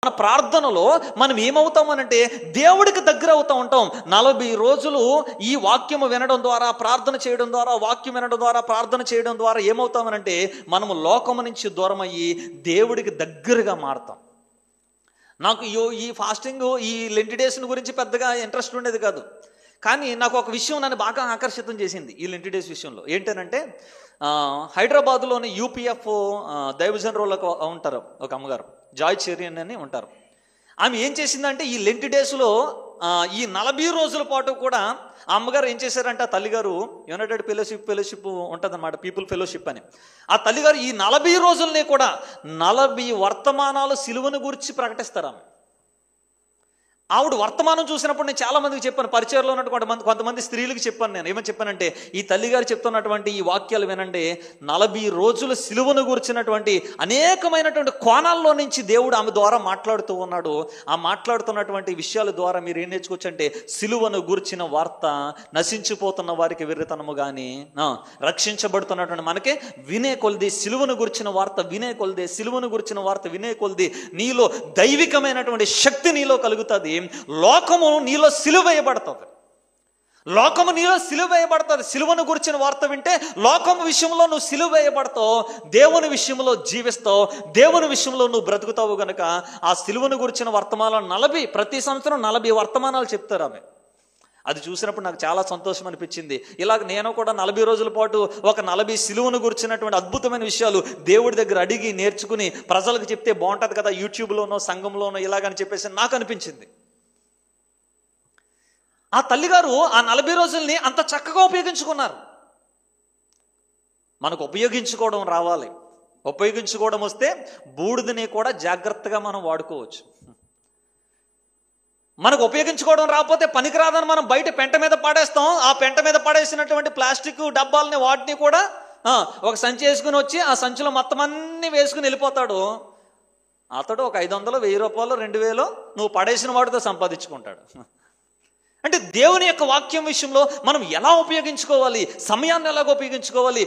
మన ప్రార్థనలో మనం ఏమవుతామనంటే దేవుడికి దగ్గర అవుతూ ఉంటాం. 40 రోజులు ఈ వాక్యము వినడం ద్వారా, ప్రార్థన చేయడం ద్వారా, వాక్యం వినడం ద్వారా, ప్రార్థన చేయడం ద్వారా ఏమవుతామనంటే మనము లోకము నుంచి దూరం అయ్యి దేవుడికి దగ్గరగా మారుతాం. నాకు ఈ ఫాస్టింగ్, ఈ లెంట్ డేస్ గురించి పెద్దగా ఇంట్రెస్ట్ ఉండేది కాదు. కానీ నాకు ఒక విషయం నన్ను బాగా ఆకర్షితం చేసింది ఈ లెంట్ డేస్ విషయంలో. ఏంటనంటే హైదరాబాద్లోని యూపీఎఫ్ దైవజనరులకు ఉంటారు ఒక అమ్మగారు, జాయ్ చెరియన్ అని ఉంటారు. ఆమె ఏం చేసిందంటే ఈ లెంట్ డేస్లో ఈ 40 రోజుల పాటు కూడా ఆ అమ్మగారు ఏం చేశారంటే, ఆ తల్లిగారు యునైటెడ్ ఫెలోషిప్ ఉంటుందన్నమాట, పీపుల్ ఫెలోషిప్ అని. ఆ తల్లిగారు ఈ 40 రోజుల్ని కూడా 40 వర్తమానాలు సిలువను గురించి ప్రకటిస్తారు. ఆవిడ వర్తమానం చూసినప్పుడు నేను చాలా మందికి చెప్పాను, పరిచయంలో ఉన్నటువంటి కొంతమంది స్త్రీలకు చెప్పాను. నేను ఏమని చెప్పానంటే, ఈ తల్లిగారు చెప్తున్నటువంటి ఈ వాక్యాలు వినండి, 40 రోజులు సిలువను గురించినటువంటి అనేకమైనటువంటి కోణాల్లో నుంచి దేవుడు ఆమె ద్వారా మాట్లాడుతూ ఉన్నాడు. ఆ మాట్లాడుతున్నటువంటి విషయాల ద్వారా మీరు ఏం నేర్చుకోవచ్చు అంటే, సిలువను గురించిన వార్త నశించిపోతున్న వారికి వెర్రితనము కానీ, రక్షించబడుతున్నటువంటి మనకే వినే కొలిది సిలువను గురించిన వార్త వినే కొలిది, సిలువను గురించిన వార్త వినే కొలిది నీలో దైవికమైనటువంటి శక్తి నీలో కలుగుతుంది. లోకము నీలో సిలువేయబడుతుంది. లోకము నీలో సిలువేయబడుతుంది. సిలువను గురించిన వార్త వింటే లోకము విషయంలో నువ్వు సిలువేయబడతావు, దేవుని విషయంలో జీవిస్తావు, దేవుని విషయంలో నువ్వు బ్రతుకుతావు. గనక ఆ సిలువను గురించిన వర్తమానాలు ప్రతి సంవత్సరం 40 వర్తమానాలు చెప్తారు ఆమె. అది చూసినప్పుడు నాకు చాలా సంతోషం అనిపించింది. ఇలాగ నేను కూడా 40 రోజుల పాటు ఒక 40 సిలువను గురించినటువంటి అద్భుతమైన విషయాలు దేవుడి దగ్గర అడిగి నేర్చుకుని ప్రజలకు చెప్తే బాగుంటుంది కదా, యూట్యూబ్లోనో సంఘంలోనో ఇలాగని చెప్పేసి నాకు అనిపించింది. ఆ తల్లిగారు ఆ 40 రోజుల్ని అంత చక్కగా ఉపయోగించుకున్నారు. మనకు ఉపయోగించుకోవడం రావాలి. ఉపయోగించుకోవడం వస్తే బూడిదని కూడా జాగ్రత్తగా మనం వాడుకోవచ్చు. మనకు ఉపయోగించుకోవడం రాకపోతే పనికిరాదని మనం బయట పెంట మీద పాడేస్తాం. ఆ పెంట మీద పడేసినటువంటి ప్లాస్టిక్ డబ్బాలని వాటిని కూడా ఒక సంచి వేసుకుని వచ్చి ఆ సంచిలో మొత్తం అన్ని వేసుకుని వెళ్ళిపోతాడు. అతడు ఒక 500, 1000 రూపాయలు, 2000 నువ్వు పడేసిన వాడితో సంపాదించుకుంటాడు. అంటే దేవుని యొక్క వాక్యం విషయంలో మనం ఎలా ఉపయోగించుకోవాలి, సమయాన్ని ఎలాగ ఉపయోగించుకోవాలి,